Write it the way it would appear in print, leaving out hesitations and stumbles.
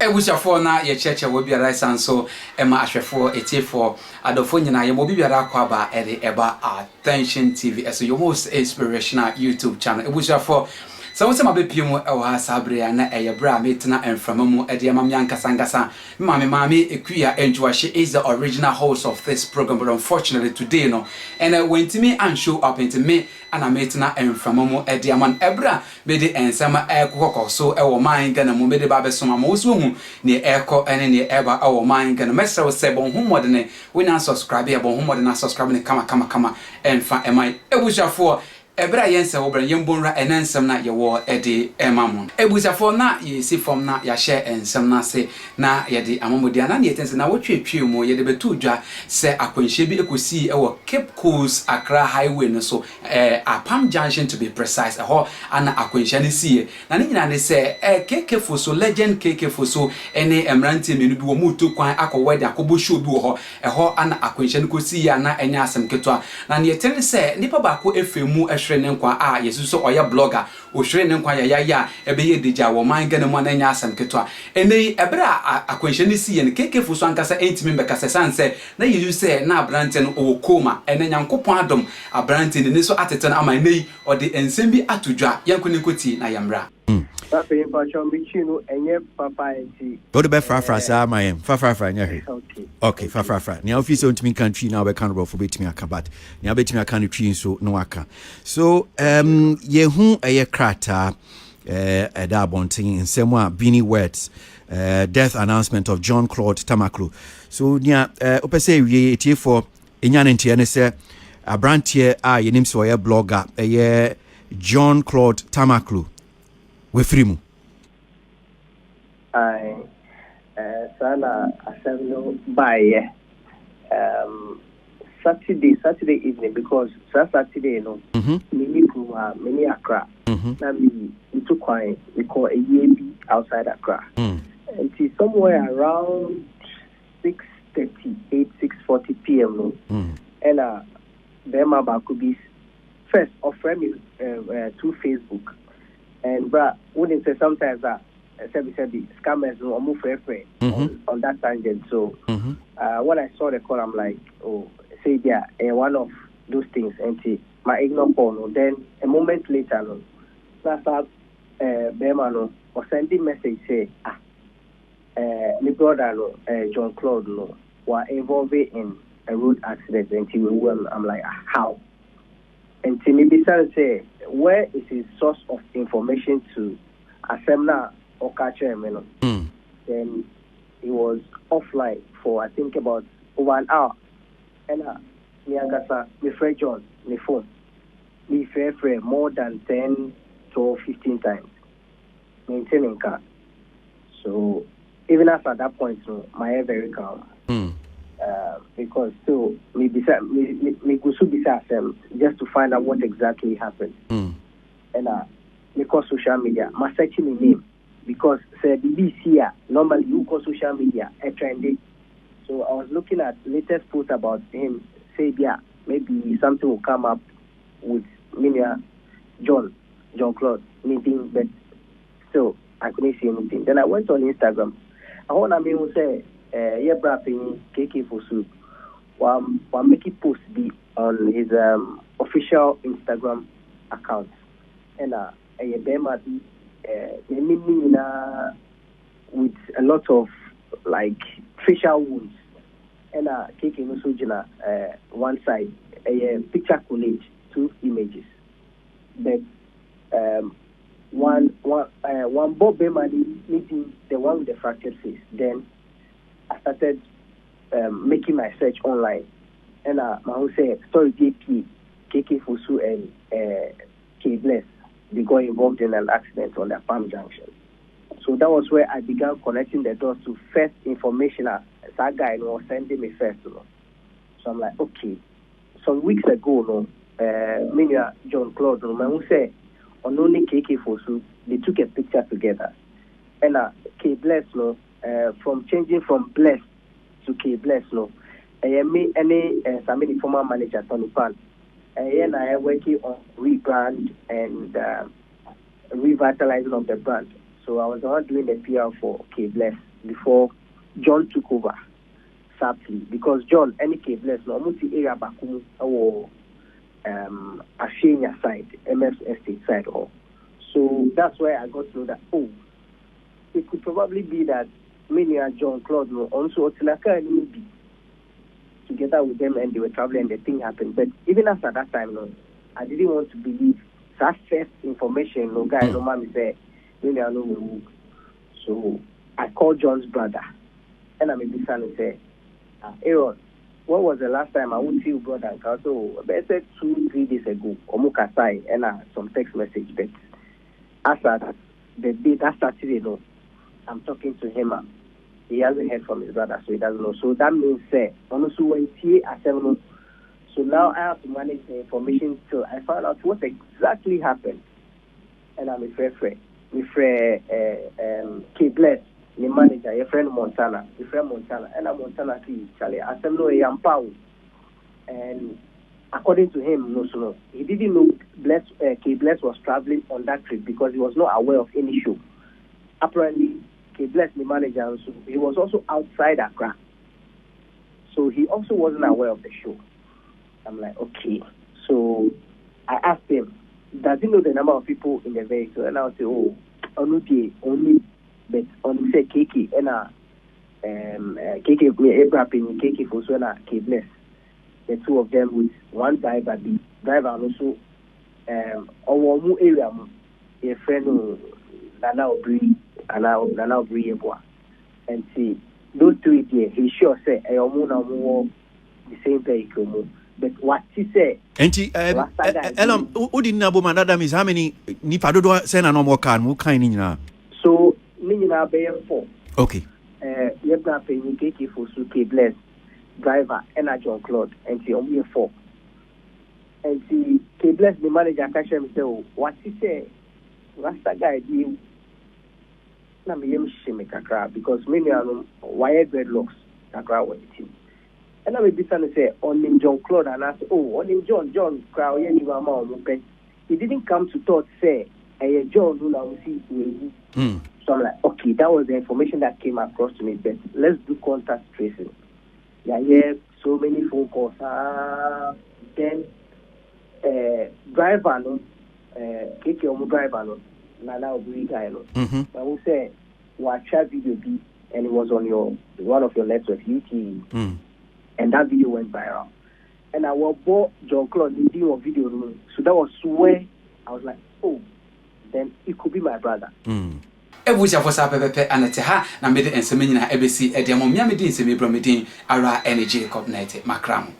Ebushafo na ye cheche wo biara sanso ema ahwefo etiefo adofo nyina ye mo biara kwaba eba attention TV as your most inspirational YouTube channel. Ebushafo so wose mabepiemu ewo ha sabre na eyebra metina enframamu ede amam yankasangasa mame ekuya enjuashe is the original host of this program, but unfortunately today no and when me and show up into me and I metina enframamu ede amam ebra mede ensama ekokoko so ewo man gana mu mede ba besoma mo so hu ne eko ene ne eba ewo man gana mesra wo se bon humode ne we na subscribe e bon humode na subscribe ne kama enfa emai ebushafo Ebra yense wo bran yembonra enensem na yewo ede emamon ebusafo na yesi fom na ya share ensem na se na yede amamodia na yetense na wotwetwe mu yede betu dwa se akwanhye bi ekosi ewo Cape Coast Accra Highway no so Apam Junction to be precise ho ana akwanhye ne sie na ne nyina ne se K.K Fosu legend K.K Fosu ene emrante menu bi wo mutu kwan akowede akobo show bi wo ho ana akwanhye ne kosi ya na enya asem ketwa na ne yetene se nipa ba ko efemu ne nkwa yesu so oya blogger o hwere ne nkwa ya ebeye deja wo man gane mo na nya asem ketwa ene ebra akwanhye ne si ye ne K.K Fosu ankasa entimi mbekasa sanse na yesu se na abrante no o koma ene nyankopon adom abrante ne so atete na ama nei ode ensem bi atodwa yankoni koti na yamra Papi pacho bichino enye papa enti go to be fra sa mayem fra nya okay fra nya office ontimi country na we kan ro for betimi akabat nya betimi aka ne twi so no aka so yehu eye krata eda bontin nsem a Bini words death announcement of John Claude Tamaklo so nya opese wie etiefo enya ne ntie ne se abrantie a yenim so ye blogger eye John Claude Tamaklo we free mu sana asabno by Saturday evening because Saturday no many Accra na me to quite we call a year outside Accra and it's somewhere around 6:40 p.m. no and Bema Bakubis first offer me through Facebook. And wouldn't say sometimes that scammers will move on that tangent. So when I saw the call, I'm like, oh, say one of those things. And my ignore call. Then a moment later, no, that's Bema no, or sending message say, my brother no, John Claude no, were involved in a road accident. And he will. I'm like, how? And maybe say, where is his source of information to Asemna or catcher? Then he was offline for I think about over an hour. And me friend John, my phone, me friend more than 10 to 15 times maintaining car. So even after that point, my hair very calm. Because so me go so beside them just to find out what exactly happened. And because social media, my searching my name because say BBC normally you call social media a trendy. So I was looking at latest post about him. Say maybe something will come up with John Claude meeting, but still I couldn't see anything. Then I went on Instagram. I want to say. K.K Fosu while making posts be on his official Instagram account and with a lot of like facial wounds and K.K Fosu one side a picture collage 2 images but one Bob Bema meeting the one with the fractured face. Then I started making my search online, and I will say story JP, K.K Fosu and K Bless, they got involved in an accident on the Apam Junction. So that was where I began connecting the dots to first information. That guy was sending me first, So I'm like, okay. Some weeks ago, John Claude, I will say on only K.K Fosu, they took a picture together, and K Bless, from changing from Bless to K Bless, any former manager Tony Pan, and I am working on rebrand and revitalizing of the brand. So I was the one doing the PR for K Bless before John took over, sadly, because John, any K.Bless, no, multi area bakumu, or Ashenia side, MS Estate side, or so that's why I got to know that, oh, it could probably be that many are John Claude, no, also Otilaka and Mubi together with them, and they were traveling, and the thing happened. But even after that time, no, I didn't want to believe that first information. No guy, no man, say, maybe I know. So I called John's brother, and I'm a big fan and say, Aaron, when was the last time I would see your brother? And I said 2-3 days ago, Omukasai, and some text message. But after the day that Saturday, no, I'm talking to him. He hasn't heard from his brother, so he doesn't know. So that means, honestly, when he at 7, so now I have to manage the information till I found out what exactly happened. And I'm a friend. My friend K.Bless, the manager, your friend Montana, and I'm Montana see Charlie. I said no, I'm Paul. And according to him, no, he didn't know K.Bless was traveling on that trip because he was not aware of any show. Apparently, K.Bless, the manager, so he was also outside Accra, so he also wasn't aware of the show. I'm like, okay. So I asked him, does he know the number of people in the vehicle? And I would say, oh, only, but on say KK and KK Abraham, K.K Fosu and K.Bless, the two of them with one driver, the driver also our area, a friend Nana Obri and see those 3 days. He sure say I the same vehicle. But what he said, and Elam, who didn't know that means how many Nipado send a normal car, who kind in so Nina Bay 4. Okay. You're paying K.K Fosu, K.Bless, driver, and a John Claude, and see only 4. And see K.Bless, the manager, catch him say, what he said, Rasta guy, you. Because many are wired dreadlocks Kakra was the team. And I will be trying to say on him John Claude, and I say, oh, on him John Crow, he didn't come to thought say a John who now see. So I'm like, okay, that was the information that came across to me, but let's do contact tracing. Yeah, so many phone calls. Then driver no KK driver no. Nana Obri guy, I will say, watch that video be, and it was on one of your networks, YouTube, and that video went viral. And I was bought John Claude leading a video room, so that was where I was like, oh, then it could be my brother. Ebuja for Sapepe and Teha, na made and Semina ABC, Ediamo Miamidin, Semibramidin, Ara Energy Coordinated Macram.